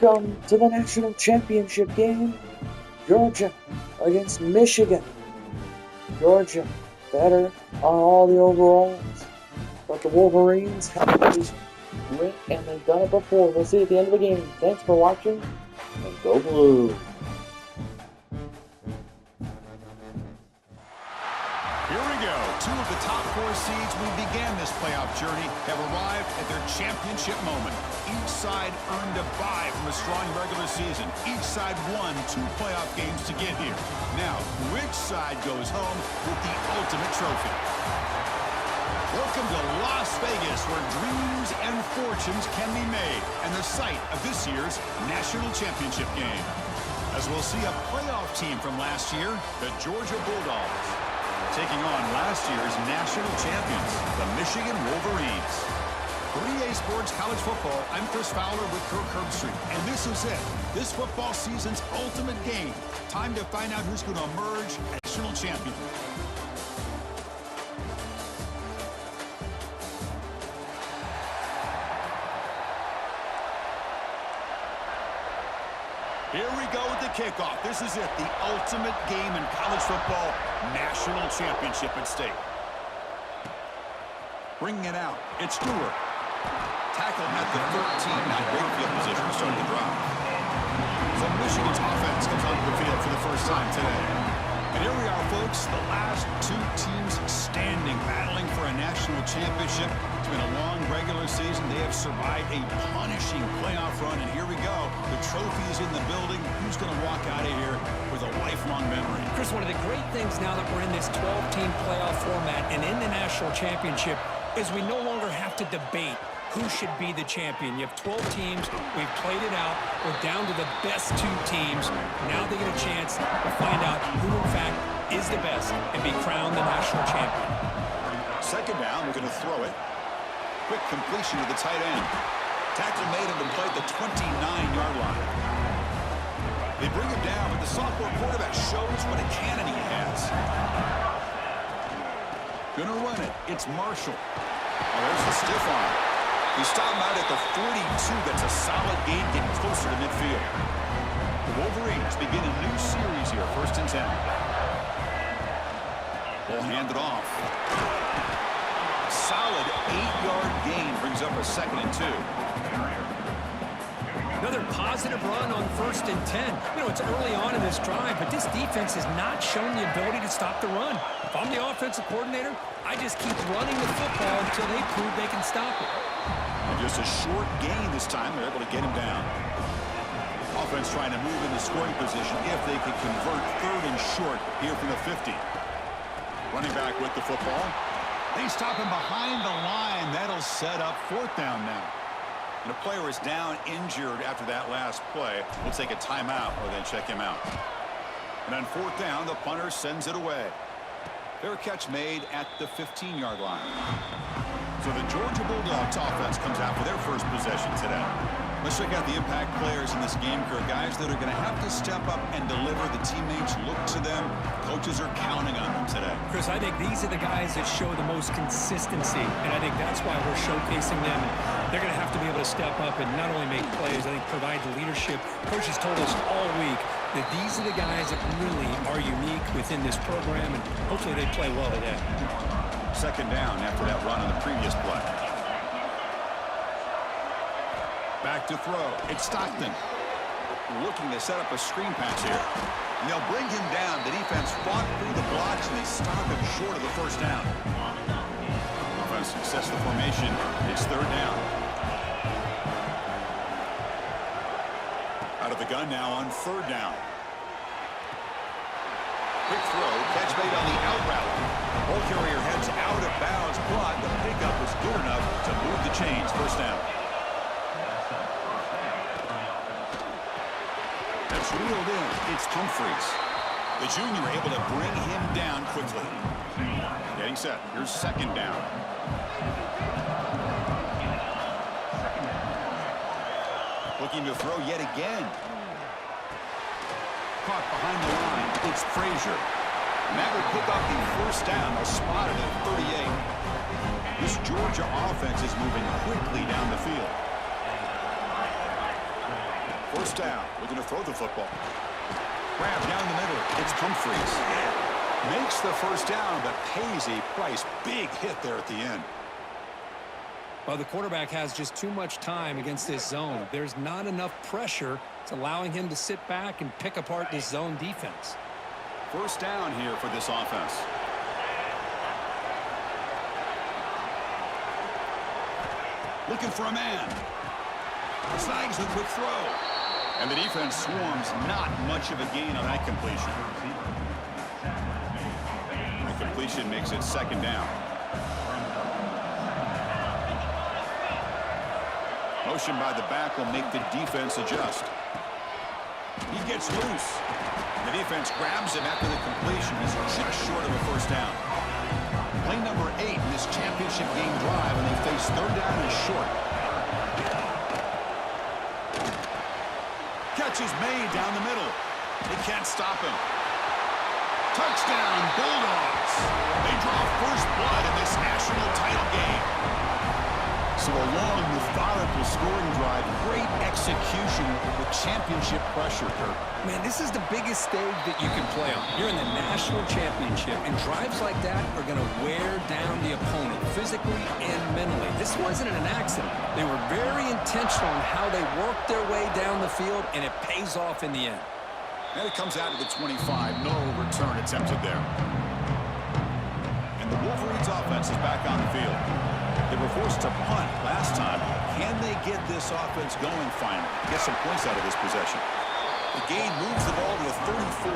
Welcome to the national championship game. Georgia against Michigan. Georgia better on all the overalls, but the Wolverines have a win and they've done it before. We'll see you at the end of the game. Thanks for watching, and go Blue. Two of the top 4 seeds we began this playoff journey have arrived at their championship moment. Each side earned a bye from a strong regular season. Each side won 2 playoff games to get here. Now, which side goes home with the ultimate trophy? Welcome to Las Vegas, where dreams and fortunes can be made, and the site of this year's national championship game. As we'll see a playoff team from last year, the Georgia Bulldogs, taking on last year's national champions, the Michigan Wolverines. For EA Sports College Football, I'm Chris Fowler with Kirk Herbstreit, and this is it. This football season's ultimate game. Time to find out who's going to emerge as national champion. Here we go with the kickoff. This is it, the ultimate game in college football, national championship at stake. Bringing it out, it's Stewart. Tackled at the 13, not great field position to start the drive. So Michigan's offense comes onto the field for the first time today. And here we are, folks, the last 2 teams standing, battling for a national championship. It's been a long regular season. They have survived a punishing playoff run, and here we go. The trophy is in the building. Who's going to walk out of here with a lifelong memory? Chris, one of the great things now that we're in this 12-team playoff format and in the national championship is we no longer have to debate who should be the champion. You have 12 teams. We've played it out. We're down to the best 2 teams. Now they get a chance to find out who, in fact, is the best and be crowned the national champion. Second down, we're going to throw it. Quick completion to the tight end. Tackle made him to play at the 29-yard line. They bring him down, but the sophomore quarterback shows what a cannon he has. Gonna run it. It's Marshall. Oh, there's the stiff arm. He stopped him out at the 42. That's a solid gain, getting closer to midfield. The Wolverines begin a new series here, 1st and 10. Ball handed off. Solid 8-yard gain brings up a 2nd and 2. Another positive run on 1st and 10. You know, it's early on in this drive, but this defense has not shown the ability to stop the run. If I'm the offensive coordinator, I just keep running the football until they prove they can stop it. And just a short gain this time. They're able to get him down. Offense trying to move into scoring position if they can convert 3rd and short here from the 50. Running back with the football. They stop him behind the line. That'll set up 4th down now. And a player is down injured after that last play. We'll take a timeout or then check him out. And on 4th down, the punter sends it away. Fair catch made at the 15-yard line. So the Georgia Bulldogs offense comes out for their first possession today. Let's check out the impact players in this game, Kirk. Guys that are going to have to step up and deliver. The teammates look to them. Coaches are counting on them today. Chris, I think these are the guys that show the most consistency, and I think that's why we're showcasing them. They're going to have to be able to step up and not only make plays, I think provide the leadership. Coaches told us all week that these are the guys that really are unique within this program, and hopefully they play well today. 2nd down after that run on the previous play. Back to throw. It's Stockton. Looking to set up a screen pass here. And they'll bring him down. The defense fought through the blocks, and they stop him short of the 1st down. Offense success the formation. It's 3rd down. Out of the gun now on 3rd down. Quick throw. Catch made on the out route. Ball carrier heads out of bounds, but the pickup was good enough to move the chains. 1st down. That's reeled in. It's Humphreys. The junior able to bring him down quickly. Getting set. Here's 2nd down. Looking to throw yet again. Caught behind the line. It's Frazier. And that would pick up the 1st down. They'll spot it at 38. This Georgia offense is moving quickly down the field. First down. Looking to throw the football. Grab down the middle. It's Humphries. Makes the first down, but pays a price. Big hit there at the end. Well, the quarterback has just too much time against this zone. There's not enough pressure. It's allowing him to sit back and pick apart this zone defense. First down here for this offense. Looking for a man. Snags the quick throw. And the defense swarms. Not much of a gain on that completion. The completion makes it second down. Motion by the back will make the defense adjust. He gets loose. The defense grabs him after the completion is just short of a first down. Play number 8 in this championship game drive, and they face third down and short. Catch is made down the middle. They can't stop him. Touchdown, Bulldogs. They draw first blood in this national title game. So a long, methodical scoring drive. Great execution with championship pressure, Kirk. Man, this is the biggest stage that you can play on. You're in the national championship, and drives like that are going to wear down the opponent physically and mentally. This wasn't an accident. They were very intentional in how they worked their way down the field, and it pays off in the end. And it comes out of the 25. No return attempted there. And the Wolverines offense is back on the field. They were forced to punt last time. Can they get this offense going finally? Get some points out of this possession. The gain moves the ball to the 34.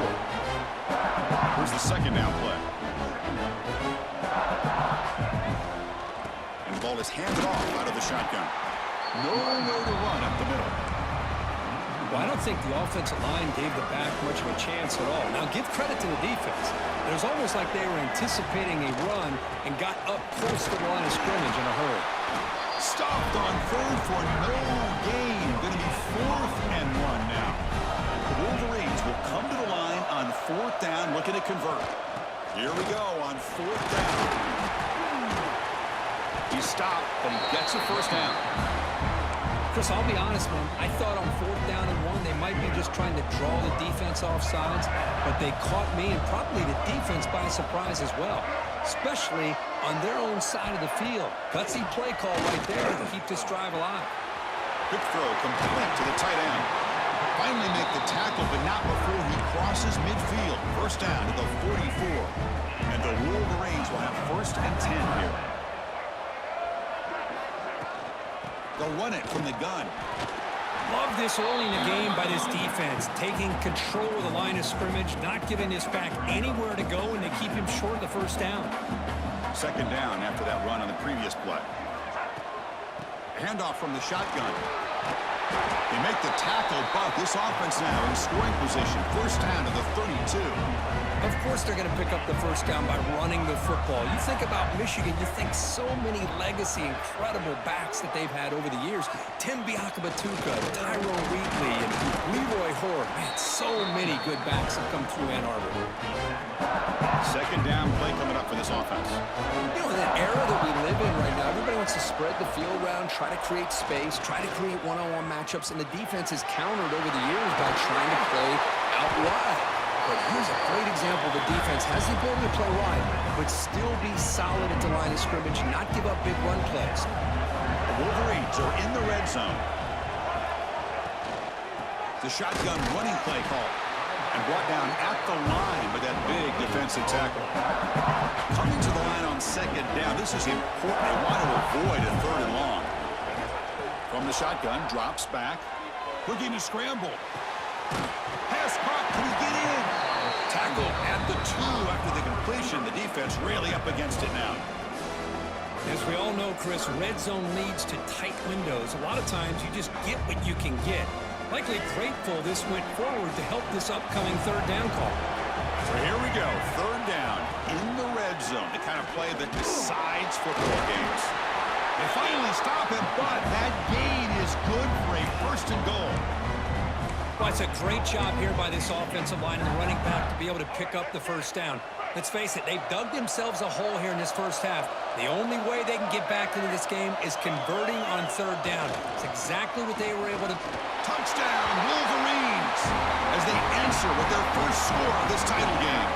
Here's the second down play. And the ball is handed off out of the shotgun. Nowhere to run up the middle. Well, I don't think the offensive line gave the back much of a chance at all. Now, give credit to the defense. It was almost like they were anticipating a run and got up close to the line of scrimmage in a hurry. Stopped on third for no gain. Going to be 4th and 1 now. The Wolverines will come to the line on 4th down, looking to convert. Here we go on 4th down. He stopped, but he gets a first down. Chris, I'll be honest, man. I thought on 4th down and 1, they might be just trying to draw the defense off sides, but they caught me and probably the defense by surprise as well, especially on their own side of the field. Gutsy play call right there to keep this drive alive. Quick throw complete to the tight end. Finally make the tackle, but not before he crosses midfield. First down to the 44. And the Wolverines will have 1st and 10 here. They'll run it from the gun. Love this early in the game by this defense, taking control of the line of scrimmage, not giving this back anywhere to go, and to keep him short of the first down. Second down after that run on the previous play. Handoff from the shotgun. They make the tackle, but this offense now in scoring position. First down to the 32. Of course they're going to pick up the first down by running the football. You think about Michigan, you think so many legacy, incredible backs that they've had over the years. Tim Biakabatuka, Tyrone Wheatley, and Leroy Hoare. Man, so many good backs have come through Ann Arbor. Second down play coming up for this offense. You know, in that era that we live in right now, everybody wants to spread the field around, try to create space, try to create one-on-one matchups, and the defense is countered over the years by trying to play out wide. But here's a great example. The defense has the ability to play wide, but still be solid at the line of scrimmage, not give up big run plays. The Wolverines are in the red zone. The shotgun running play call. And brought down at the line with that big defensive tackle. Coming to the line on second down. This is important. They want to avoid a 3rd and long. From the shotgun, drops back. Looking to scramble. Pass caught. Can he get in? Tackle at the 2 after the completion. The defense really up against it now. As we all know, Chris, red zone leads to tight windows. A lot of times you just get what you can get. Likely grateful this went forward to help this upcoming 3rd down call. So here we go. 3rd down in the red zone. The kind of play that decides football games. They finally stop him, but that gain is good for a 1st and goal. Well, it's a great job here by this offensive line and the running back to be able to pick up the first down. Let's face it, they've dug themselves a hole here in this first half. The only way they can get back into this game is converting on third down. It's exactly what they were able to... Touchdown, Wolverines, as they answer with their first score of this title game.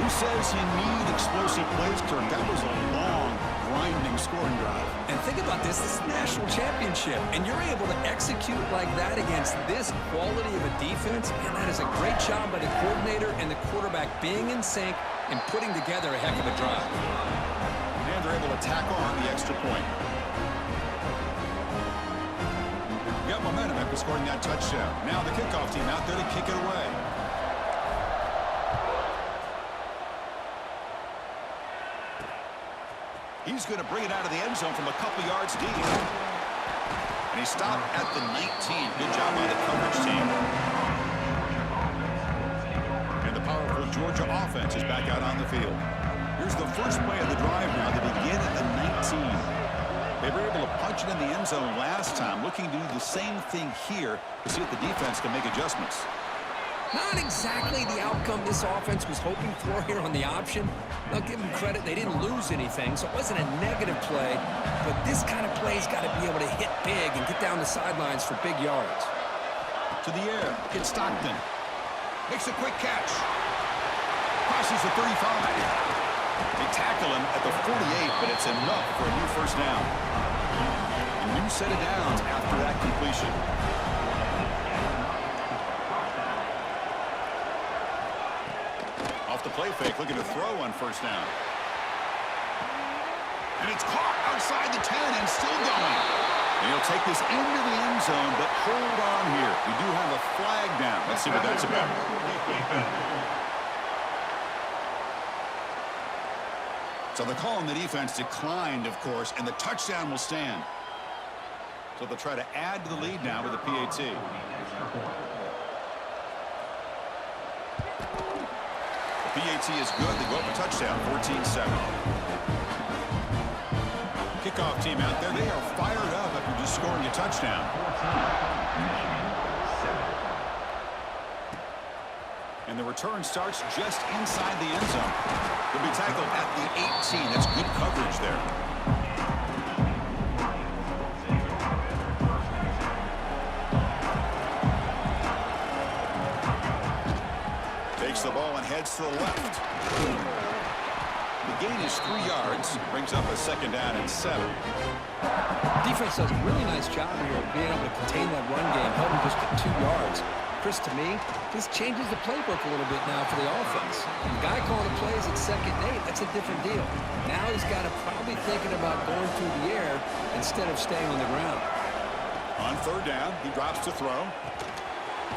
Who says you need explosive plays, Kirk? That was a long, grinding scoring drive. And think about this is a national championship, and you're able to execute like that against this quality of a defense, and that is a great job by the coordinator and the quarterback being in sync and putting together a heck of a drive. And they're able to tack on the extra point. Got momentum after scoring that touchdown. Now the kickoff team out there to kick it away. He's going to bring it out of the end zone from a couple yards deep. And he stopped at the 19. Good job by the coverage team. And the powerful Georgia offense is back out on the field. Here's the first play of the drive now. They begin at the 19. They were able to punch it in the end zone last time, looking to do the same thing here to see if the defense can make adjustments. Not exactly the outcome this offense was hoping for here on the option. I'll give them credit. They didn't lose anything, so it wasn't a negative play. But this kind of play's got to be able to hit big and get down the sidelines for big yards. To the air, gets Stockton. Makes a quick catch. Crosses the 35. They tackle him at the 48, but it's enough for a new first down. A new set of downs after that completion. Off the play fake, looking to throw on first down. And it's caught outside the 10 and still going. And he'll take this into the end zone, but hold on here. We do have a flag down. Let's see what that's about. So the call on the defense declined, of course, and the touchdown will stand. So they'll try to add to the lead now with a PAT. The PAT is good. They go up a touchdown, 14-7. Kickoff team out there. They are fired up after just scoring a touchdown. And the return starts just inside the end zone. They'll be tackled at the 18. That's good coverage there. Takes the ball and heads to the left. The gain is 3 yards. Brings up a second down and 7. Defense does a really nice job here of being able to contain that run game, held him just at 2 yards. Chris, to me, this changes the playbook a little bit now for the offense. The guy calling the plays at 2nd and 8, that's a different deal. Now he's got to probably thinking about going through the air instead of staying on the ground. On third down, he drops to throw.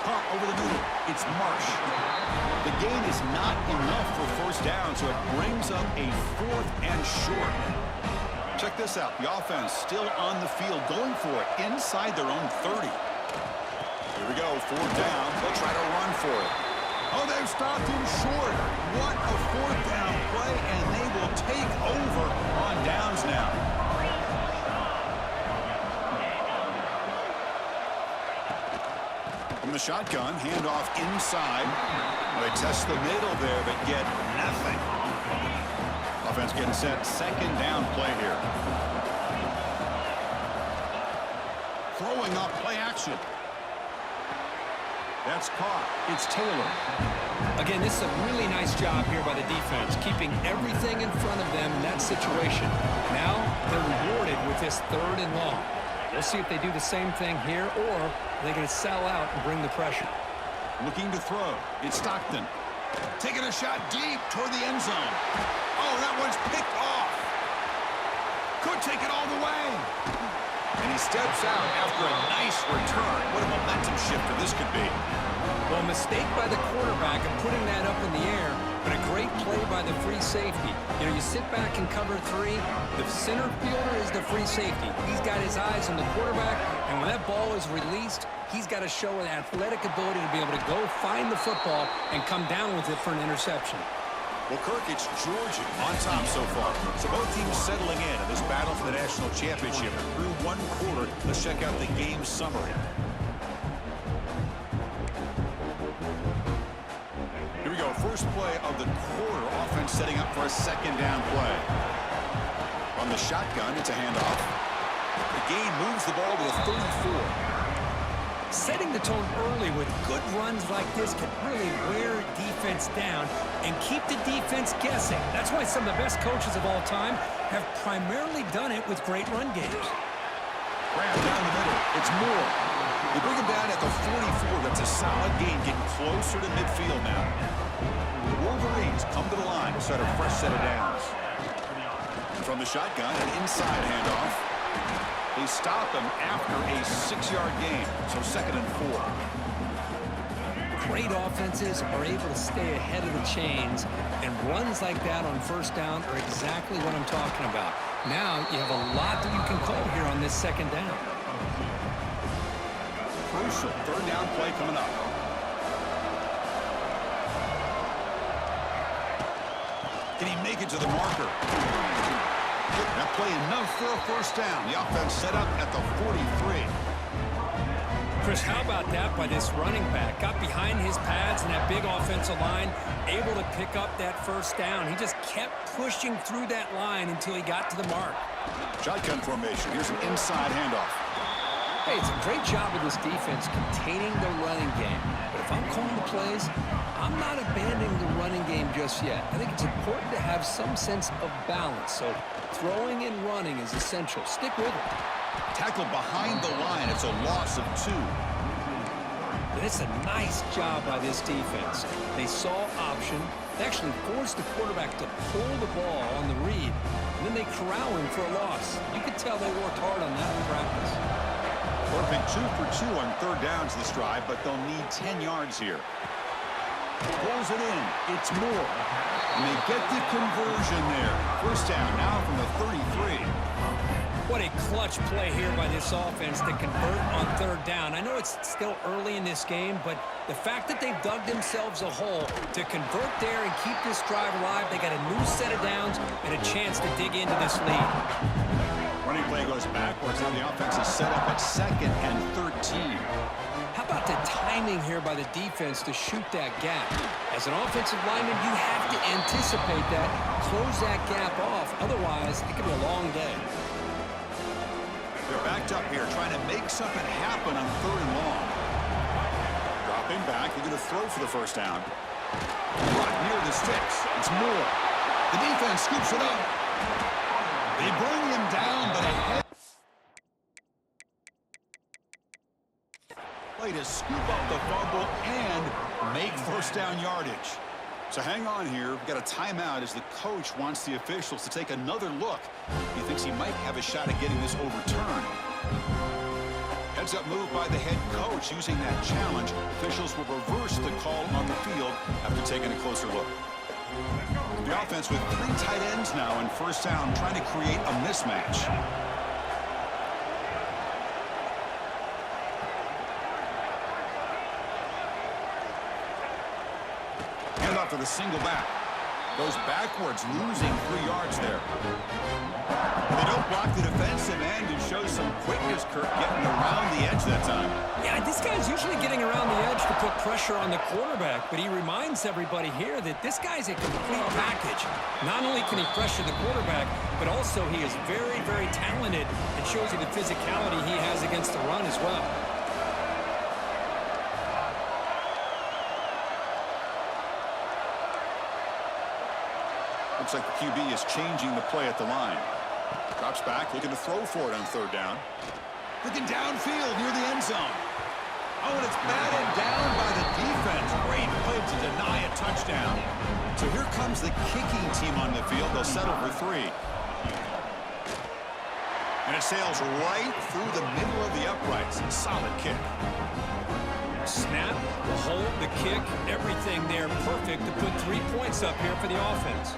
Caught over the middle. It's Marsh. The gain is not enough for first down, so it brings up a 4th and short. Check this out. The offense still on the field, going for it inside their own 30. Here we go, 4th down. They'll try to run for it. Oh, they've stopped him short. What a 4th down play, and they will take over on downs now. From the shotgun, handoff inside. They test the middle there, but get nothing. Offense getting set. 2nd down play here. Throwing up play action. That's caught. It's Taylor. Again, this is a really nice job here by the defense, keeping everything in front of them in that situation. Now they're rewarded with this 3rd and long. We'll see if they do the same thing here, or they're going to sell out and bring the pressure. Looking to throw. It's Stockton. Taking a shot deep toward the end zone. Oh, that one's picked off. Could take it all the way. And he steps out after a nice return. What a momentum shifter this could be. Well, a mistake by the quarterback of putting that up in the air, but a great play by the free safety. You know, you sit back and cover 3. The center fielder is the free safety. He's got his eyes on the quarterback, and when that ball is released, he's got to show an athletic ability to be able to go find the football and come down with it for an interception. Well, Kirk, it's Georgia on top so far. So both teams settling in this battle for the national championship. Through 1 quarter, let's check out the game summary. first play of the quarter. Offense setting up for a second down play. On the shotgun, it's a handoff. The gain moves the ball to the 34. Setting the tone early with good runs like this can really wear defense down and keep the defense guessing. That's why some of the best coaches of all time have primarily done it with great run games. Graham down the middle. It's Moore. They bring him down at the 44. That's a solid gain, getting closer to midfield now. The Wolverines come to the line to start a fresh set of downs. From the shotgun, an inside handoff. They stop him after a 6-yard gain, so 2nd and 4. Great offenses are able to stay ahead of the chains, and runs like that on first down are exactly what I'm talking about. Now you have a lot that you can call here on this second down. Crucial 3rd down play coming up. Can he make it to the marker? That play enough for a first down. The offense set up at the 43. Chris, how about that by this running back? Got behind his pads and that big offensive line, able to pick up that first down. He just kept pushing through that line until he got to the mark. Shotgun formation. Here's an inside handoff. Hey, it's a great job of this defense containing the running game. But if I'm calling the plays, I'm not abandoning the running game just yet. I think it's important to have some sense of balance. So throwing and running is essential. Stick with it. Tackle behind the line. It's a loss of 2. And it's a nice job by this defense. They saw option. They actually forced the quarterback to pull the ball on the read. And then they corral him for a loss. You could tell they worked hard on that in practice. Perfect 2 for 2 on 3rd downs this drive, but they'll need 10 yards here. Pulls it in. It's Moore. And they get the conversion there. First down now from the 33. What a clutch play here by this offense to convert on 3rd down. I know it's still early in this game, but the fact that they've dug themselves a hole to convert there and keep this drive alive, they got a new set of downs and a chance to dig into this lead. Running play goes backwards. Now the offense is set up at 2nd and 13. How about the timing here by the defense to shoot that gap? As an offensive lineman, you have to anticipate that, close that gap off. Otherwise, it could be a long day. They're backed up here, trying to make something happen on 3rd and long. Dropping back, they're going to throw for the first down. Right near the sticks. It's Moore. The defense scoops it up. They bring him down, but ahead. Play to scoop up the fumble and make first down yardage. So hang on here. We've got a timeout as the coach wants the officials to take another look. He thinks he might have a shot at getting this overturned. Heads up move by the head coach using that challenge. Officials will reverse the call on the field after taking a closer look. The offense with 3 tight ends now in first down, trying to create a mismatch. Hand off to the single back. Goes backwards, losing 3 yards there. They don't block the defensive end and show some quickness, Kirk, getting around the edge that time. Yeah, this guy's usually getting around the edge to put pressure on the quarterback, but he reminds everybody here that this guy's a complete package. Not only can he pressure the quarterback, but also he is very, very talented and shows you the physicality he has against the run as well. Looks like the QB is changing the play at the line. Drops back, looking to throw for it on 3rd down. Looking downfield near the end zone. Oh, and it's batted down by the defense. Great play to deny a touchdown. So here comes the kicking team on the field. They'll settle for 3. And it sails right through the middle of the uprights. Solid kick. Snap, the hold, the kick, everything there perfect to put 3 points up here for the offense.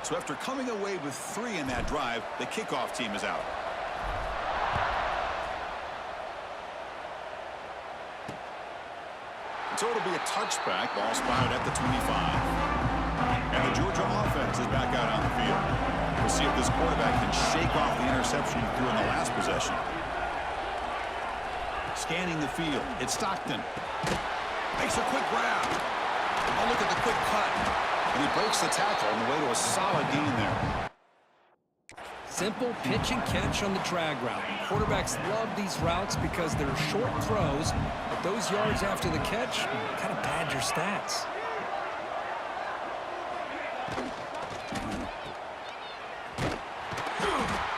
So after coming away with 3 in that drive, the kickoff team is out. So it'll be a touchback. Ball spotted at the 25. And the Georgia offense is back out on the field. We'll see if this quarterback can shake off the interception he threw in the last possession. Scanning the field. It's Stockton. Makes a quick grab. Oh, look at the quick cut. And he breaks the tackle on the way to a solid gain there. Simple pitch and catch on the drag route. Quarterbacks love these routes because they're short throws, but those yards after the catch kind of pad your stats.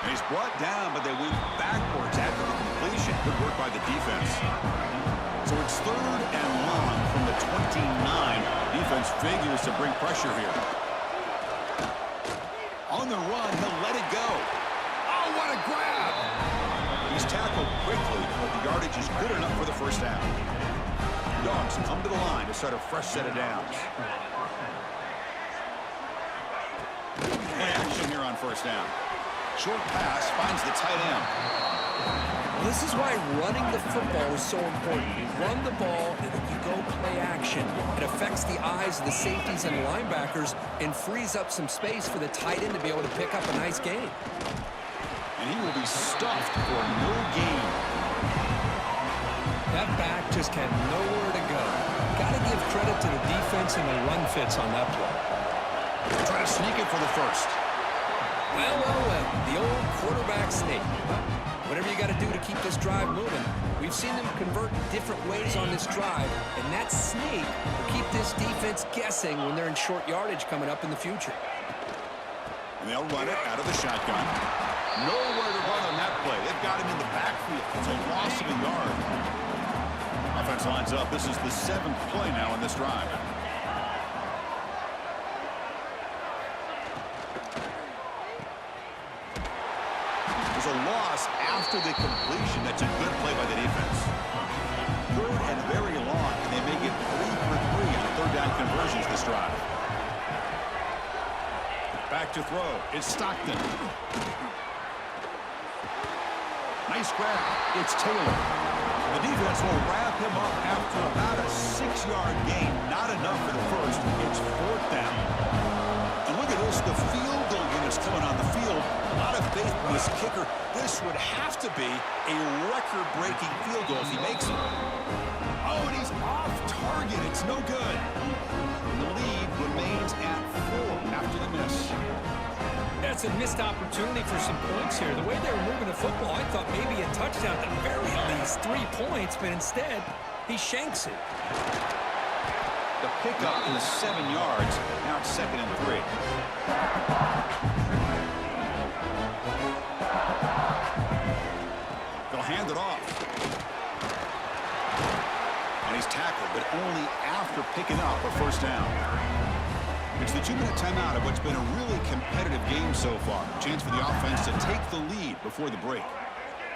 And he's brought down, but they went backwards after the completion. Good work by the defense. So it's 3rd and long from the 29. Defense figures to bring pressure here. On the run, he'll let it go. Oh, what a grab! He's tackled quickly, but the yardage is good enough for the first down. Dogs come to the line to start a fresh set of downs. Play action here on first down. Short pass finds the tight end. This is why running the football is so important. You run the ball, and then you go play action. It affects the eyes of the safeties and linebackers and frees up some space for the tight end to be able to pick up a nice gain. And he will be stuffed for no gain. That back just had nowhere to go. Got to give credit to the defense and the run fits on that play. Try to sneak it for the first. Well, well, well. The old quarterback sneak. Whatever you got to do to keep this drive moving. We've seen them convert different ways on this drive, and that sneak will keep this defense guessing when they're in short yardage coming up in the future. And they'll run it out of the shotgun. Nowhere to run on that play. They've got him in the backfield. It's a loss of a yard. Offense lines up. This is the 7th play now in this drive. A loss after the completion. That's a good play by the defense. 3rd and very long, and they make it 3 for 3 on 3rd down conversions this drive. Back to throw. It's Stockton. Nice grab. It's Taylor. The defense will wrap him up after about a 6-yard gain. Not enough for the first. It's 4th down. And look at this. The field goal units coming on the field. A lot of faith in this kicker. This would have to be a record-breaking field goal if he makes it. Oh, and he's off target. It's no good. And the lead remains at 4 after the miss. That's a missed opportunity for some points here. The way they were moving the football, I thought maybe a touchdown at the very least, 3 points, but instead, he shanks it. The pickup is 7 yards. Now it's 2nd and 3. They'll hand it off. And he's tackled, but only after picking up a first down. It's the 2-minute timeout of what's been a really competitive game so far. Chance for the offense to take the lead before the break.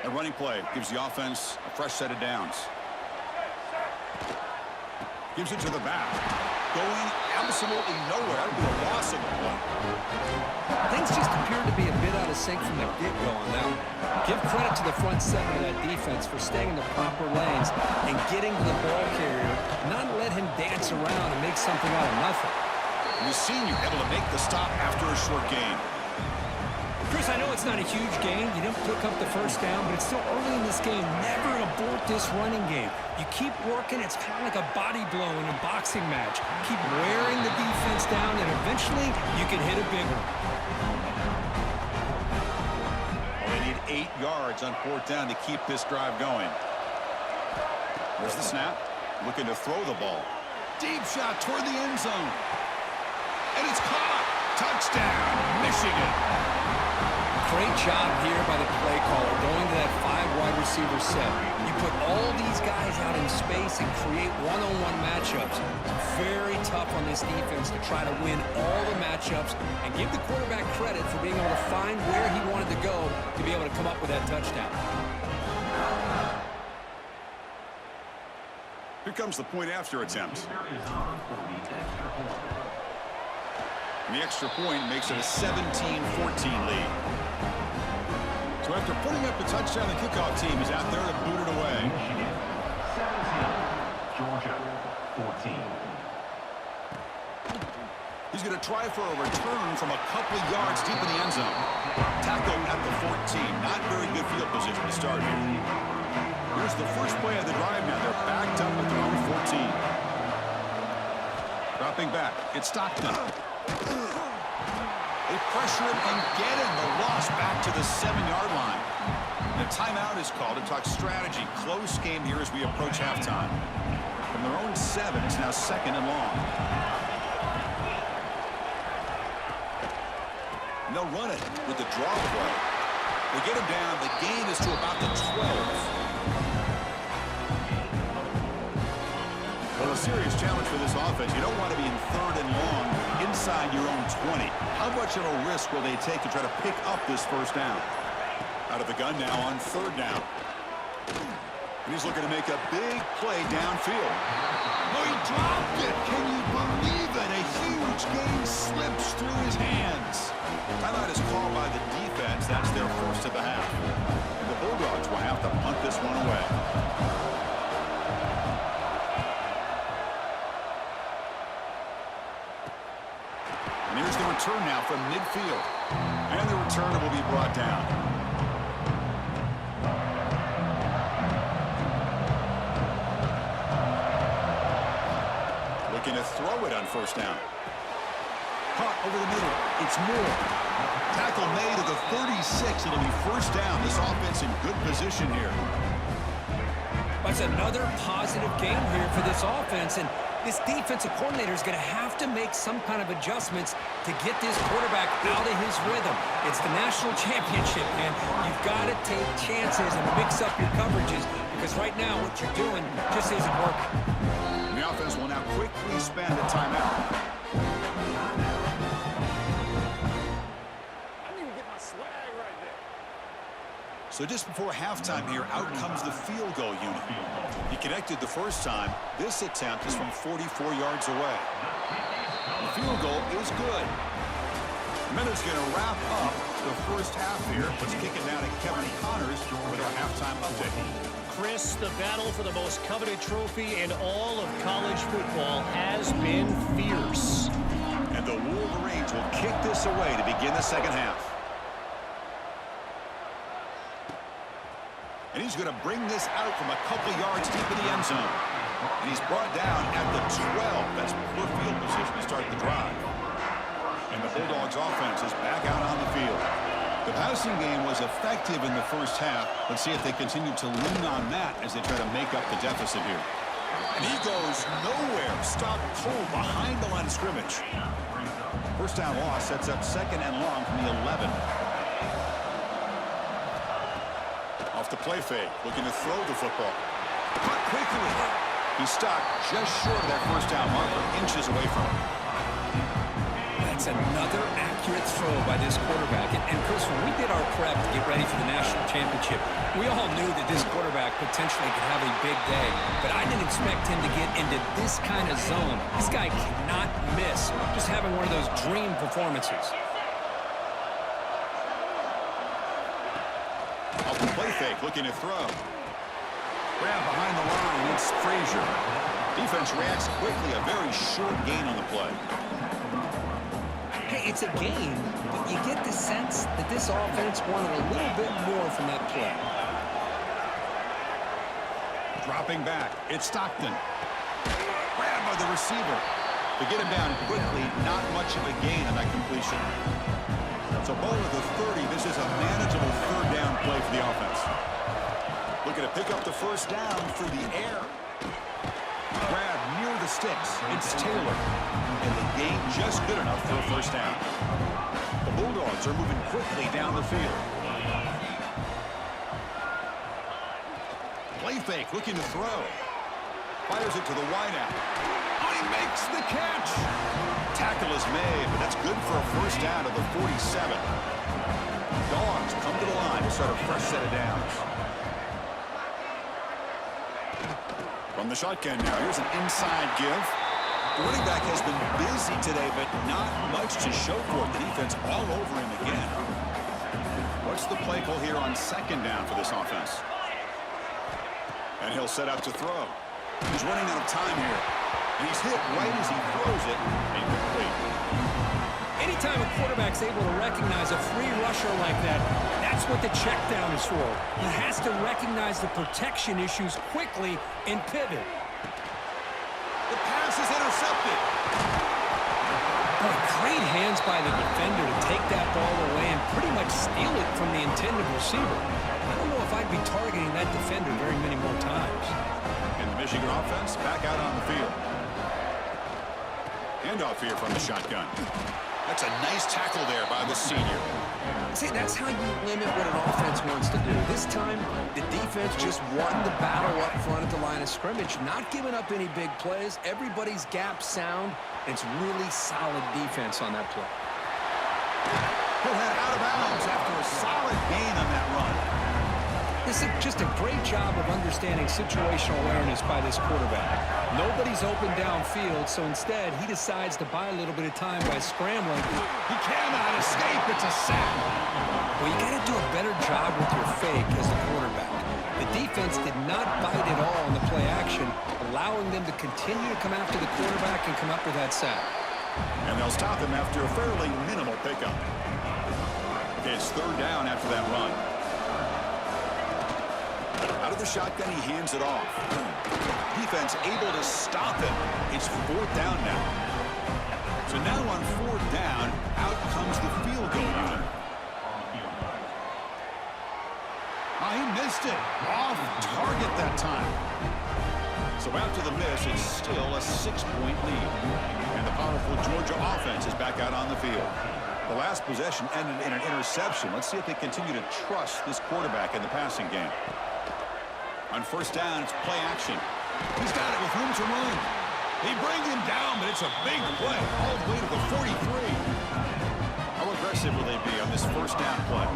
A running play gives the offense a fresh set of downs. Gives it to the back. Going absolutely nowhere. That would be a loss of the play. Things just appear to be a bit out of sync from the get-go on that one. Give credit to the front 7 of that defense for staying in the proper lanes and getting to the ball carrier, not let him dance around and make something out of nothing. And the senior able to make the stop after a short gain. Chris, I know it's not a huge gain. You didn't pick up the first down, but it's still early in this game. Never abort this running game. You keep working. It's kind of like a body blow in a boxing match. Keep wearing the defense down, and eventually you can hit a big one. Well, they need 8 yards on 4th down to keep this drive going. There's the snap. Looking to throw the ball. Deep shot toward the end zone. And it's caught. Touchdown, Michigan. Great job here by the play caller going to that 5 wide receiver set. You put all these guys out in space and create one-on-one matchups. It's very tough on this defense to try to win all the matchups and give the quarterback credit for being able to find where he wanted to go to be able to come up with that touchdown. Here comes the point after attempt. And the extra point makes it a 17-14 lead. So after putting up a touchdown, the kickoff team is out there to boot it away. Michigan 17, Georgia 14. He's going to try for a return from a couple of yards deep in the end zone. Tackle at the 14. Not very good field position to start here. Here's the first play of the drive now. They're backed up at their own 14. Dropping back. It's Stockton. They pressure him and get him. The loss back to the 7-yard line. The timeout is called to talk strategy. Close game here as we approach halftime. From their own 7, it's now 2nd and long. And they'll run it with the draw play. They get him down. The gain is to about the 12. Well, a serious challenge for this offense. You don't want to be in 3rd and long inside your own 20. How much of a risk will they take to try to pick up this first down? Out of the gun now on 3rd down. And he's looking to make a big play downfield. Oh, he dropped it. Can you believe it? A huge gain slips through his hands. Timeout is called by the defense. That's their first of the half. And the Bulldogs will have to punt this one away. And here's the return now from midfield. And the returner will be brought down. Looking to throw it on 1st down. Caught over the middle. It's Moore. Tackle made at the 36. It'll be 1st down. This offense in good position here. That's another positive game here for this offense, and this defensive coordinator is going to have to make some kind of adjustments to get this quarterback out of his rhythm. It's the national championship, man. You've got to take chances and mix up your coverages, because right now what you're doing just isn't working. And the offense will now quickly spend a timeout. So just before halftime here, out comes the field goal unit. He connected the first time. This attempt is from 44 yards away. The field goal is good. The Minutes going to wrap up the first half here. Let's kick it down to Kevin Connors with our halftime update. Chris, the battle for the most coveted trophy in all of college football has been fierce. And the Wolverines will kick this away to begin the second half. And he's going to bring this out from a couple yards deep in the end zone. And he's brought down at the 12. That's poor field position to start the drive. And the Bulldogs offense is back out on the field. The passing game was effective in the first half. Let's see if they continue to lean on that as they try to make up the deficit here. And he goes nowhere. Stopped cold behind the line of scrimmage. First down loss sets up 2nd and long from the 11. Off the play fake, looking to throw the football. Caught quickly. He's stopped just short of that first down marker, inches away from him. That's another accurate throw by this quarterback. And Chris, when we did our prep to get ready for the national championship, we all knew that this quarterback potentially could have a big day. But I didn't expect him to get into this kind of zone. This guy cannot miss. Just having one of those dream performances. Off the play fake, looking to throw. Grab behind the line, it's Frazier. Defense reacts quickly, a very short gain on the play. Hey, it's a game, but you get the sense that this offense wanted a little bit more from that play. Dropping back, it's Stockton. Grabbed by the receiver. To get him down quickly, not much of a gain on that completion. So ball at the 30, this is a manageable 3rd down play for the offense. Looking to pick up the first down through the air. Grab near the sticks. It's Taylor. And the gain just good enough for a first down. The Bulldogs are moving quickly down the field. Play fake, looking to throw. Fires it to the wideout. Oh, he makes the catch. Tackle is made, but that's good for a first down to the 47. Dogs come to the line to start a fresh set of downs. From the shotgun now, here's an inside give. The running back has been busy today, but not much to show for it. The defense all over him again. What's the play call here on 2nd down for this offense? And he'll set out to throw. He's running out of time here. And he's hit right as he throws it. Incomplete. Anytime a quarterback's able to recognize a free rusher like that, that's what the check down is for. He has to recognize the protection issues quickly and pivot. The pass is intercepted. Boy, great hands by the defender to take that ball away and pretty much steal it from the intended receiver. I don't know if I'd be targeting that defender very many more times. And the Michigan offense back out on the field. Handoff here from the shotgun. That's a nice tackle there by the senior. See, that's how you limit what an offense wants to do. This time, the defense just won the battle up front at the line of scrimmage, not giving up any big plays. Everybody's gap sound. It's really solid defense on that play. He'll head out of bounds after a solid gain on that run. This is just a great job of understanding situational awareness by this quarterback. Nobody's open downfield, so instead he decides to buy a little bit of time by scrambling. He cannot escape. It's a sack. Well, you got to do a better job with your fake as the quarterback. The defense did not bite at all in the play action, allowing them to continue to come after the quarterback and come up with that sack. And they'll stop him after a fairly minimal pickup. Okay, it's third down after that run. Out of the shotgun, he hands it off. Defense able to stop him. It's fourth down now. So now on fourth down, out comes the field goal line. Oh, he missed it. Off target that time. So after the miss, it's still a 6-point lead. And the powerful Georgia offense is back out on the field. The last possession ended in an interception. Let's see if they continue to trust this quarterback in the passing game. On first down, it's play action. He's got it with room to run. They bring him down, but it's a big play all the way to the 43. How aggressive will they be on this first down play?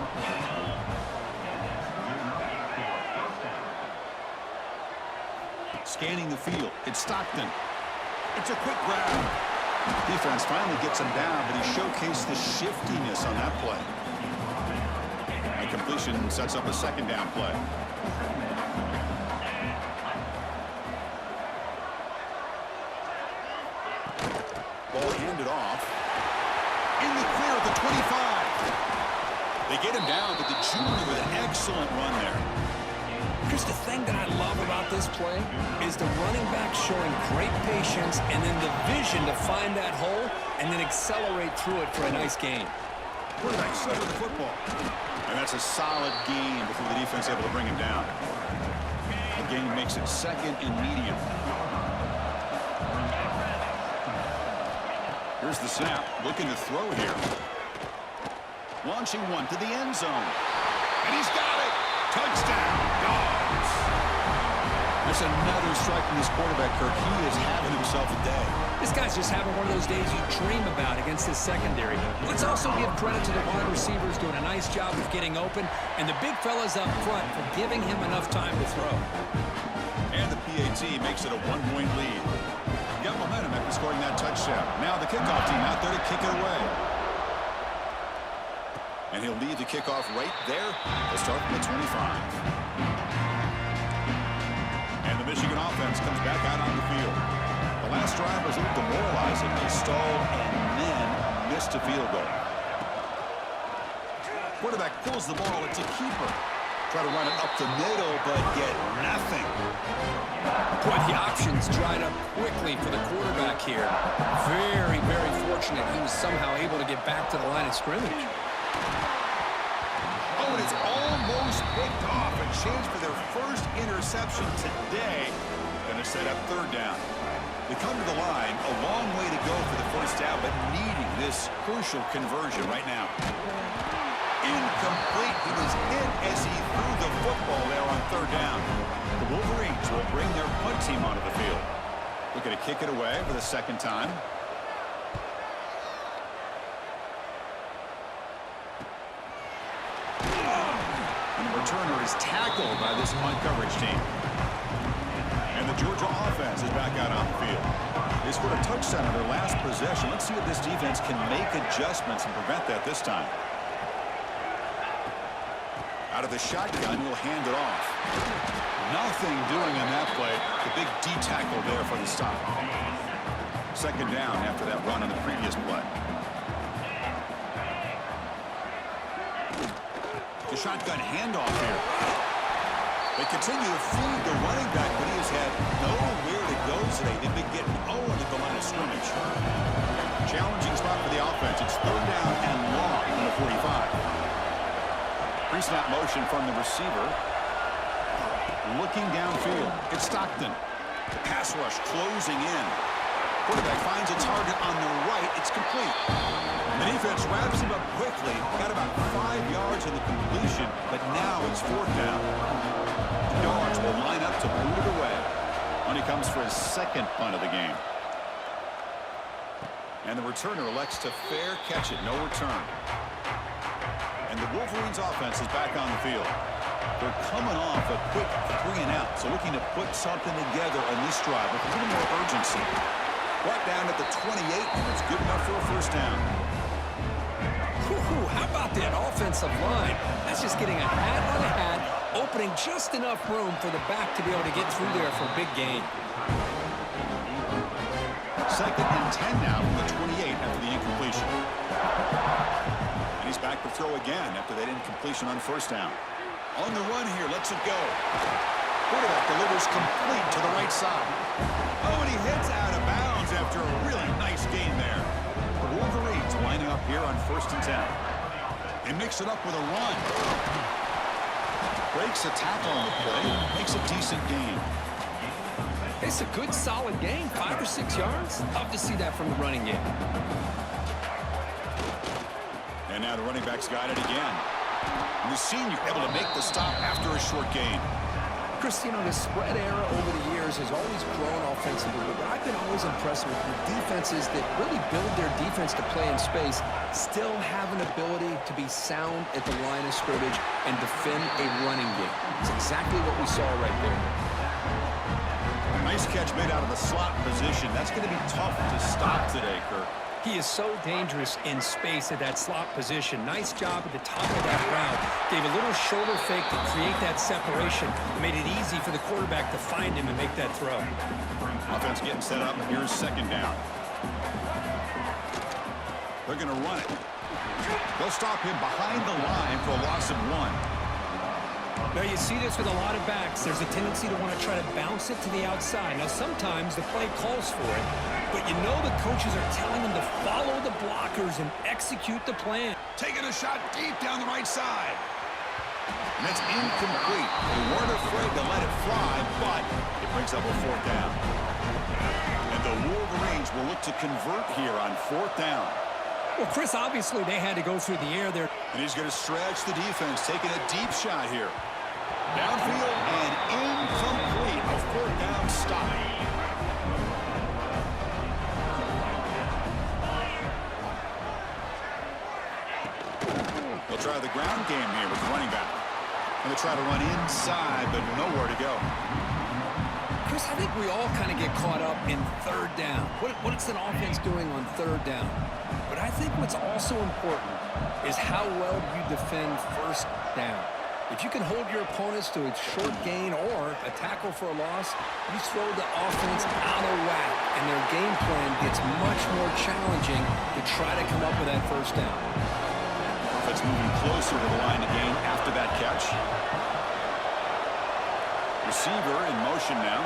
Scanning the field. It's Stockton. It's a quick grab. Defense finally gets him down, but he showcased the shiftiness on that play. And completion sets up a second down play. Ball handed off. In the clear at the 25. They get him down, but the junior with an excellent run there. Here's the thing that I love about this play is the running back showing great patience and then the vision to find that hole and then accelerate through it for a nice gain. Quarterback set with the football. And that's a solid gain before the defense able to bring him down. The gain makes it second and medium. Here's the snap, looking to throw here. Launching one to the end zone. And he's got it. Touchdown, Dogs. That's another strike from this quarterback, Kirk. He is having himself a day. This guy's just having one of those days you dream about against this secondary. Let's also give credit to the wide receivers doing a nice job of getting open and the big fellas up front for giving him enough time to throw. And the PAT makes it a 1-point lead. Got momentum after scoring that touchdown. Now the kickoff team out there to kick it away. And he'll lead the kickoff right there. They'll start from the 25. And the Michigan offense comes back out on the field. The last drive was a little demoralizing. They stalled and then missed a field goal. Quarterback pulls the ball. It's a keeper. Try to run it up the middle, but get nothing. Boy, the options dried up quickly for the quarterback here. Very, very fortunate he was somehow able to get back to the line of scrimmage. Oh, and it's almost picked off. A chance for their first interception today. Going to set up third down. They come to the line, a long way to go for the first down, but needing this crucial conversion right now. Incomplete. He was hit as he threw the football there on third down. The Wolverines will bring their punt team onto the field. Looking to kick it away for the second time. And the returner is tackled by this punt coverage team. And the Georgia offense is back out on the field. They scored a touchdown on their last possession. Let's see if this defense can make adjustments and prevent that this time. Out of the shotgun, he'll hand it off. Nothing doing on that play. The big D tackle there for the stop. Second down after that run on the previous play. The shotgun handoff here. They continue to feed the running back, but he has had nowhere to go today. They've been getting Owen at the line of scrimmage. Challenging spot for the offense. It's 3rd down and long from the 45. Pre-snap motion from the receiver. Looking downfield. It's Stockton. The pass rush closing in. Quarterback finds a target on the right. It's complete. The defense wraps him up quickly. Got about 5 yards in the completion, but now it's 4th down. Yards will line up to boot it away when he comes for his 2nd punt of the game. And the returner elects to fair catch it. No return. And the Wolverines offense is back on the field. They're coming off a quick 3-and-out, so looking to put something together on this drive with a little more urgency. Brought down at the 28, and it's good enough for a 1st down. How about that offensive line? That's just getting a hat on a hat, opening just enough room for the back to be able to get through there for a big gain. 2nd and 10 now from the 28 after the incompletion. And he's back to throw again after that incompletion on 1st down. On the run here, lets it go. Quarterback delivers complete to the right side. Oh, and he heads out of bounds after a really nice gain there. The Wolverines lining up here on 1st and 10. They mix it up with a run. Breaks a tackle on the play. Makes a decent gain. It's a good, solid gain. 5 or 6 yards. Love to see that from the running game. And now the running back's got it again. And the senior able to make the stop after a short gain. Chris, you know, the spread era over the years has always grown offensively, but I've been always impressed with the defenses that really build their defense to play in space, still have an ability to be sound at the line of scrimmage and defend a running game. It's exactly what we saw right there. Nice catch made out of the slot position. That's going to be tough to stop today, Kirk. He is so dangerous in space at that slot position. Nice job at the top of that route. Gave a little shoulder fake to create that separation. Made it easy for the quarterback to find him and make that throw. Offense getting set up. Here's 2nd down. They're going to run it. They'll stop him behind the line for a loss of 1. Now, you see this with a lot of backs. There's a tendency to want to try to bounce it to the outside. Now, sometimes the play calls for it, but you know the coaches are telling them to follow the blockers and execute the plan. Taking a shot deep down the right side. And that's incomplete. They weren't afraid to let it fly, but it brings up a 4th down. And the Wolverines will look to convert here on 4th down. Well, Chris, obviously they had to go through the air there. And he's going to stretch the defense, taking a deep shot here. Downfield and incomplete. A 4th down stop. They'll try the ground game here with the running back. And they'll try to run inside, but nowhere to go. Chris, I think we all kind of get caught up in 3rd down. What's an offense doing on 3rd down? But I think what's also important is how well you defend 1st down. If you can hold your opponents to a short gain or a tackle for a loss, you throw the offense out of whack, and their game plan gets much more challenging to try to come up with that 1st down. Offense moving closer to the line of gain after that catch. Receiver in motion now.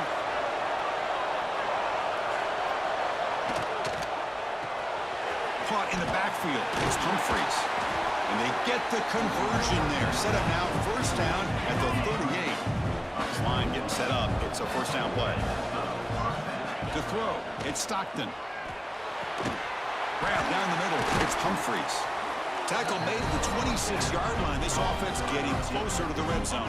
Caught in the backfield. It's Humphreys. And they get the conversion there. Set up now, 1st down at the 38. This line getting set up. It's a 1st down play. To throw, it's Stockton. Grab down the middle. It's Humphreys. Tackle made at the 26-yard line. This offense getting closer to the red zone.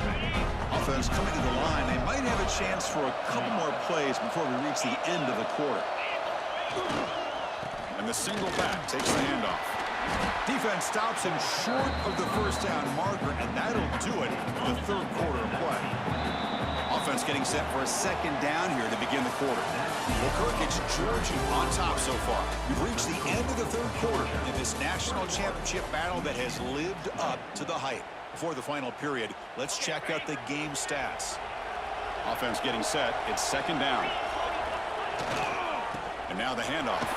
Offense coming to the line. They might have a chance for a couple more plays before we reach the end of the quarter. And the single back takes the handoff. Defense stops him short of the 1st down marker, and that'll do it for the 3rd quarter of play. Offense getting set for a 2nd down here to begin the quarter. Well, Kirk, it's Georgia on top so far. We've reached the end of the 3rd quarter in this national championship battle that has lived up to the hype. Before the final period, let's check out the game stats. Offense getting set. It's 2nd down. And now the handoff.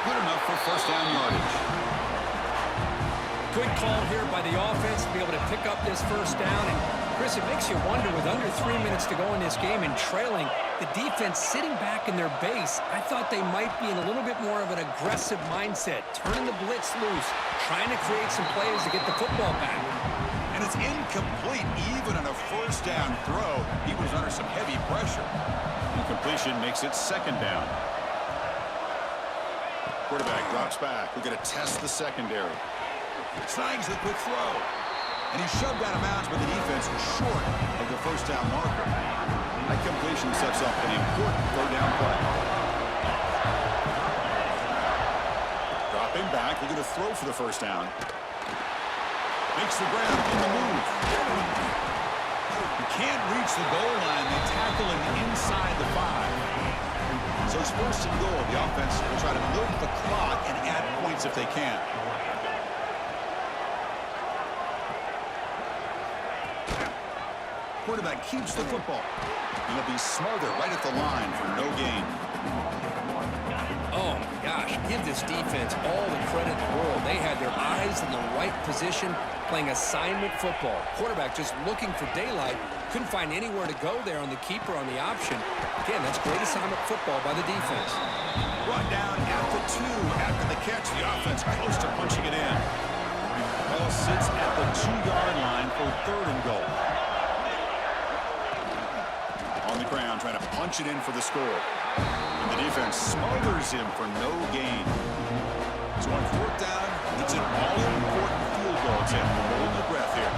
Good enough for 1st down yardage. Good call here by the offense to be able to pick up this first down. And, Chris, it makes you wonder, with under 3 minutes to go in this game and trailing, the defense sitting back in their base, I thought they might be in a little bit more of an aggressive mindset, turning the blitz loose, trying to create some plays to get the football back. And it's incomplete even on a first down throw. He was under some heavy pressure. Incompletion makes it second down. Quarterback drops back. We're going to test the secondary. Snags the quick throw. And he's shoved out of bounds by the defense short of the first down marker. That completion sets up an important third down play. Dropping back. We're going to throw for the first down. Makes the ground in the move. You can't reach the goal line. They tackle him inside the 5. So it's first and goal. The offense will try to milk the clock and add points if they can. Quarterback keeps the football. And it'll be Smarter right at the line for no gain. Oh, my gosh. Give this defense all the credit in the world. They had their eyes in the right position, playing assignment football. Quarterback just looking for daylight. Couldn't find anywhere to go there on the keeper on the option. Again, that's great assignment football by the defense. Brought down at the 2 after the catch. The offense close to punching it in. Ball sits at the 2-yard line for third and goal. On the ground, trying to punch it in for the score. And the defense smothers him for no gain. So on fourth down, it's an all-important field goal attempt. Hold your breath here.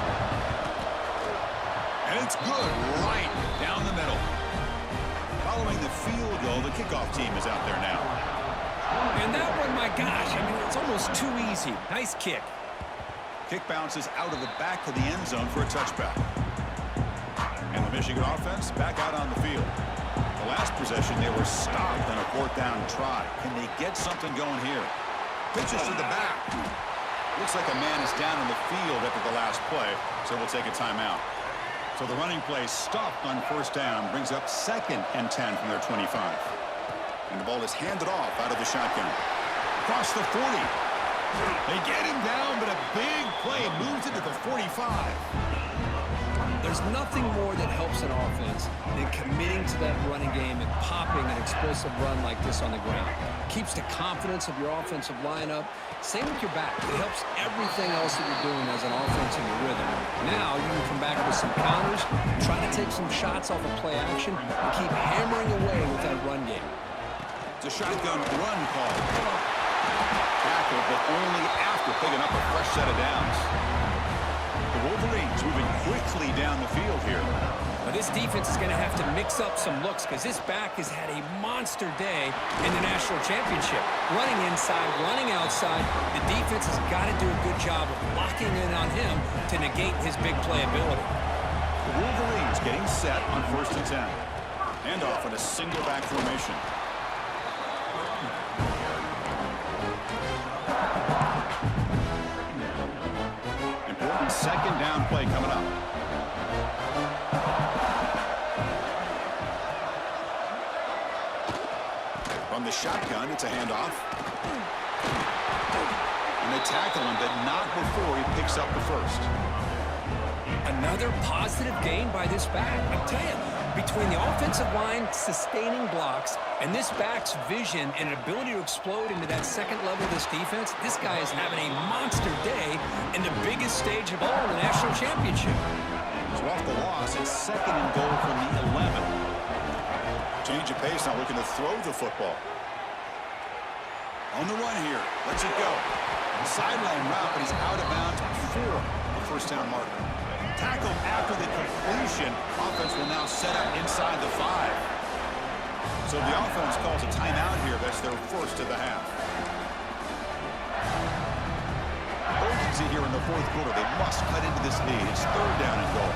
And it's good right down the middle. Following the field goal, the kickoff team is out there now. And that one, my gosh, I mean, it's almost too easy. Nice kick. Kick bounces out of the back of the end zone for a touchback. And the Michigan offense back out on the field. The last possession, they were stopped on a fourth down try. Can they get something going here? Pitches to the back. Looks like a man is down in the field after the last play, so we'll take a timeout. So the running play stopped on first down, brings up 2nd and 10 from their 25. And the ball is handed off out of the shotgun. Across the 40. They get him down, but a big play moves into the 45. There's nothing more that helps an offense than committing to that running game and popping an explosive run like this on the ground. Keeps the confidence of your offensive lineup. Same with your back. It helps everything else that you're doing as an offense in your rhythm. Now you can come back with some counters, try to take some shots off of play action, and keep hammering away with that run game. It's a shotgun run call. Tackle, but only after picking up a fresh set of downs. The Wolverines moving quickly down the field here. Now this defense is going to have to mix up some looks because this back has had a monster day in the national championship. Running inside, running outside. The defense has got to do a good job of locking in on him to negate his big play ability. The Wolverines getting set on 1st and 10. Handoff in a single back formation. Important 2nd down play coming up. From the shotgun, it's a handoff. And they tackle him, but not before he picks up the first. Another positive gain by this back. I tell you, between the offensive line sustaining blocks and this back's vision and ability to explode into that second level of this defense, this guy is having a monster day in the biggest stage of all, the national championship. So off the loss, it's 2nd and goal from the 11. Change of pace, now looking to throw the football. On the run here, lets it go. Sideline route, but he's out of bounds before the first down marker. Tackle after the completion. Offense will now set up inside the 5. So the offense calls a timeout here. That's their first of the half. Urgency here in the 4th quarter. They must cut into this lead. It's 3rd down and goal.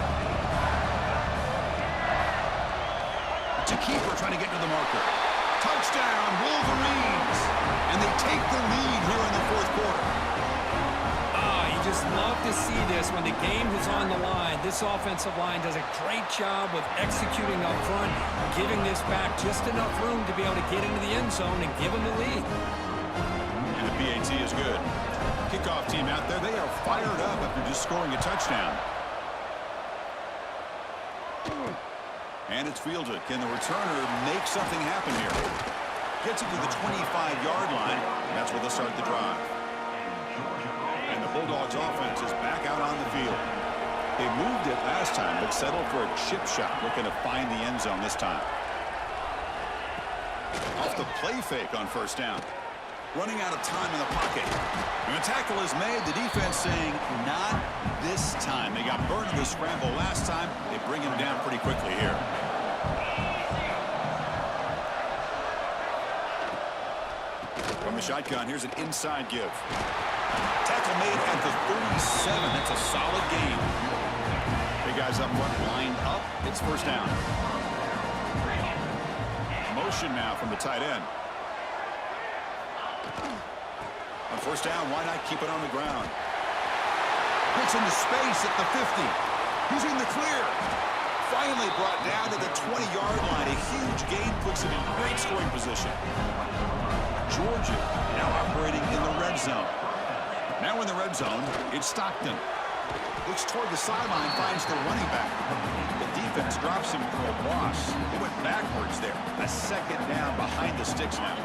It's a keeper trying to get to the marker. Touchdown, Wolverines! And they take the lead here in the 4th quarter. Just love to see this when the game is on the line. This offensive line does a great job of executing up front, giving this back just enough room to be able to get into the end zone and give them the lead. And the PAT is good. kickoff team out there. They are fired up after just scoring a touchdown. And it's fielded. Can the returner make something happen here? Gets it to the 25-yard line. That's where they'll start the drive. And the Bulldogs offense is back out on the field. They moved it last time, but settled for a chip shot, looking to find the end zone this time. Off the play fake on first down. Running out of time in the pocket. And the tackle is made. The defense saying, not this time. They got burned in the scramble last time. They bring him down pretty quickly here. From the shotgun, here's an inside give. Tackle made at the 37. That's a solid gain. Big guys up front, lined up. It's first down. Motion now from the tight end. On first down, why not keep it on the ground? Gets into space at the 50. He's in the clear. Finally brought down to the 20-yard line. A huge gain puts him in great scoring position. Georgia now operating in the red zone. Now in the red zone, it's Stockton. Looks toward the sideline, finds the running back. The defense drops him for a loss. He went backwards there. A second down behind the sticks now.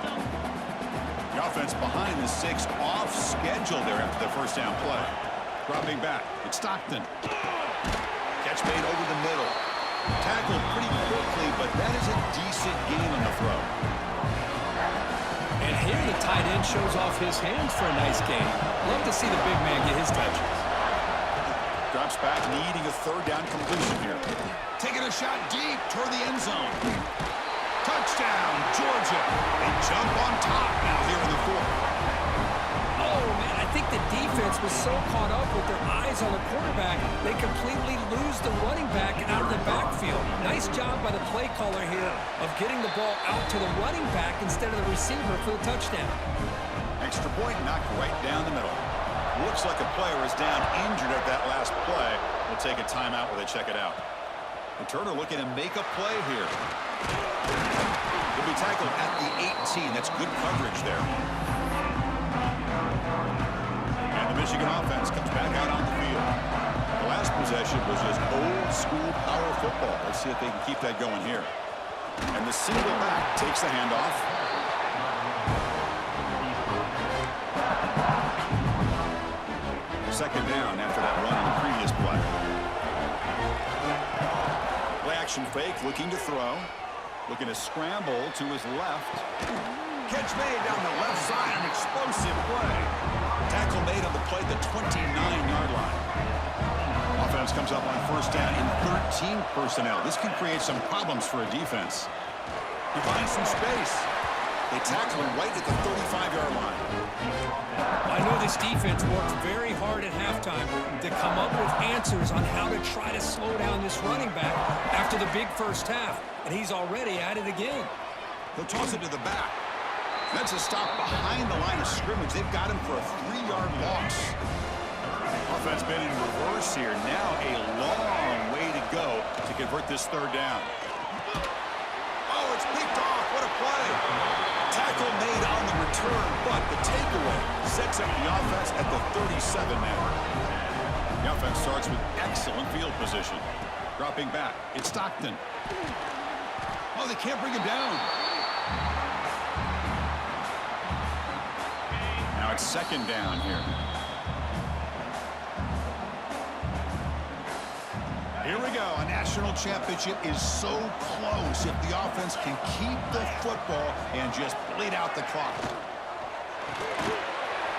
The offense behind the six, off schedule there after the first down play. Dropping back, it's Stockton. Catch made over the middle. Tackled pretty quickly, but that is a decent gain on the throw. And here the tight end shows off his hands for a nice gain. Love to see the big man get his touches. Drops back, needing a third down completion here. Taking a shot deep toward the end zone. Touchdown, Georgia. They jump on top now here in the fourth. Oh, man, I think the defense was so caught up with their eyes on the quarterback, they completely lose the running back out of the backfield. Nice job by the play caller here of getting the ball out to the running back instead of the receiver for the touchdown. Extra point knocked right down the middle. Looks like a player is down injured at that last play. We'll take a timeout while they check it out. Returner looking to make a play here. He'll be tackled at the 18. That's good coverage there. And the Michigan offense comes back out on the field. The last possession was just old school power football. Let's see if they can keep that going here. And the single back takes the handoff. Second down after that run on the previous play. Play action fake, looking to throw. Looking to scramble to his left. Catch made down the left side, an explosive play. Tackle made on the play at the 29-yard line. Offense comes up on first down in 13 personnel. This can create some problems for a defense. He finds some space. They tackle him right at the 35-yard line. I know this defense worked very hard at halftime to come up with answers on how to try to slow down this running back after the big first half, and he's already at it again. He'll toss it to the back. That's a stop behind the line of scrimmage. They've got him for a 3-yard loss. Offense been in reverse here. Now a long way to go to convert this third down. Oh, it's picked off. What a play. Tackle made on the return, but the takeaway sets up the offense at the 37 now. The offense starts with excellent field position. Dropping back, it's Stockton. Oh, they can't bring him down. Now it's second down here. Here we go. A national championship is so close if the offense can keep the football and just bleed out the clock.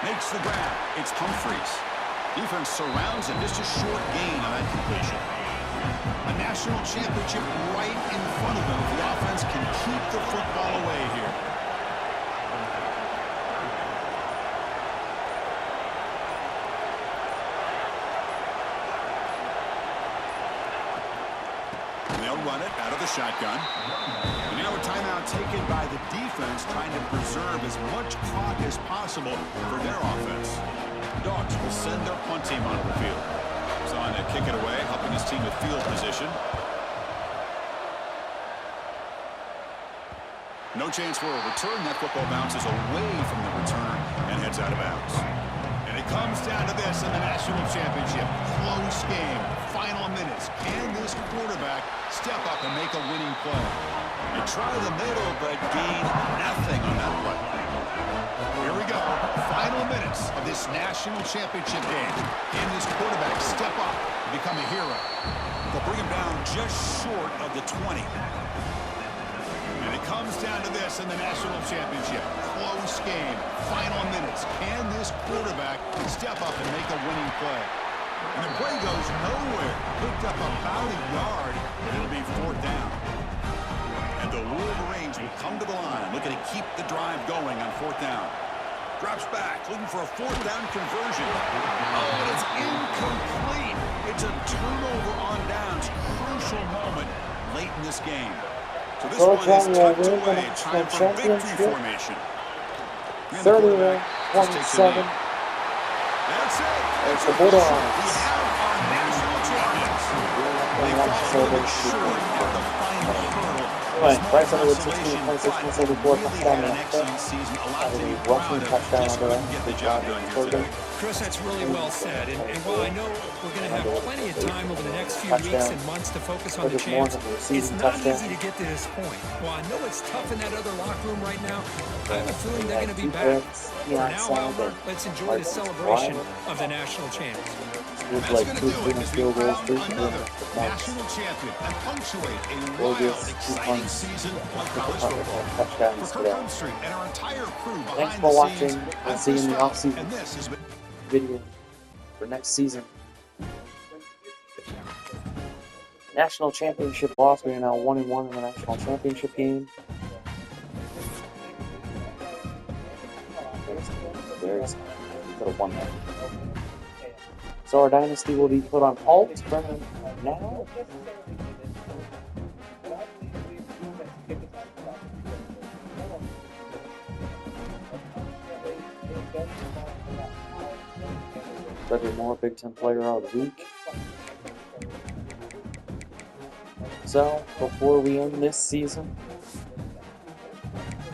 Makes the grab. It's Humphreys. Defense surrounds him. Just a short gain on that completion. A national championship right in front of them if the offense can keep the football away here. They'll run it out of the shotgun. And now a timeout taken by the defense, trying to preserve as much clock as possible for their offense. Dogs will send their punt team onto the field. He's on to kick it away, helping his team with field position. No chance for a return. That football bounces away from the return and heads out of bounds. And it it comes down to this in the national championship. Close game. Final minutes. Can this quarterback step up and make a winning play? They try the middle, but gain nothing on that play. Here we go. Final minutes of this national championship game. Can this quarterback step up and become a hero? They'll bring him down just short of the 20. And it comes down to this in the national championship. Close game. Final minutes. Can this quarterback step up and make a winning play? And the play goes nowhere. Picked up about a yard, and it'll be 4th down. And the Wolverines will come to the line, looking to keep the drive going on 4th down. Drops back, looking for a 4th down conversion. Oh, and it's incomplete. It's a turnover on downs. Crucial moment late in this game. So this one is tucked away. Time for victory formation. 31-27. That's it. It's the Bulldogs. We have our national champions. They fall short at the final hurdle. Anyway, Bryce Underwood, 16, 26, 174, touchdown in a rushing touchdown under that. Good job doing here. Chris, that's really well said. And while I know we're going to have plenty of time over the next few weeks and months to focus on the champs, it's not easy to get to this point. While I know it's tough in that other locker room right now, I have a feeling they're going to be back. For now, however, let's enjoy the celebration of the national champs. Looks That's like going to two do it as we field goals, crown 3 another points. national champion and punctuate a We'll wild, just exciting 2 points. season of college football. Touchdowns For today. Kirk Street and our entire crew behind Thanks for the watching. scenes, We'll I'm see you in the Chris offseason Phelps, and this has been video for next season. National championship loss. We are now 1-1 in the national championship game. There's could have won that. So our dynasty will be put on halt for now. Frederick Moore, Big Ten Player of the Week. So, before we end this season,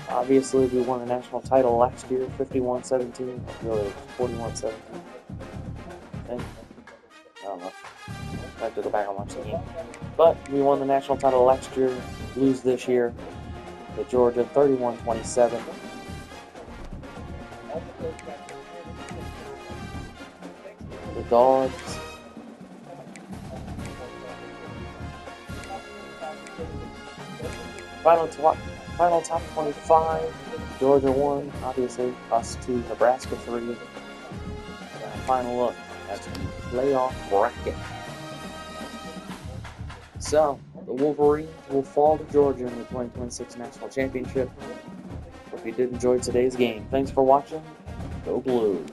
obviously we won a national title last year, 51-17, really 41-17. I don't know. I have to go back and watch the game. But we won the national title last year, lose this year to Georgia, 31-27. The Dogs. Final top 25. Georgia 1, obviously, us 2, Nebraska 3. And a final look at the playoff bracket. So, the Wolverines will fall to Georgia in the 2026 National Championship. Hope you did enjoy today's game. Thanks for watching. Go Blue.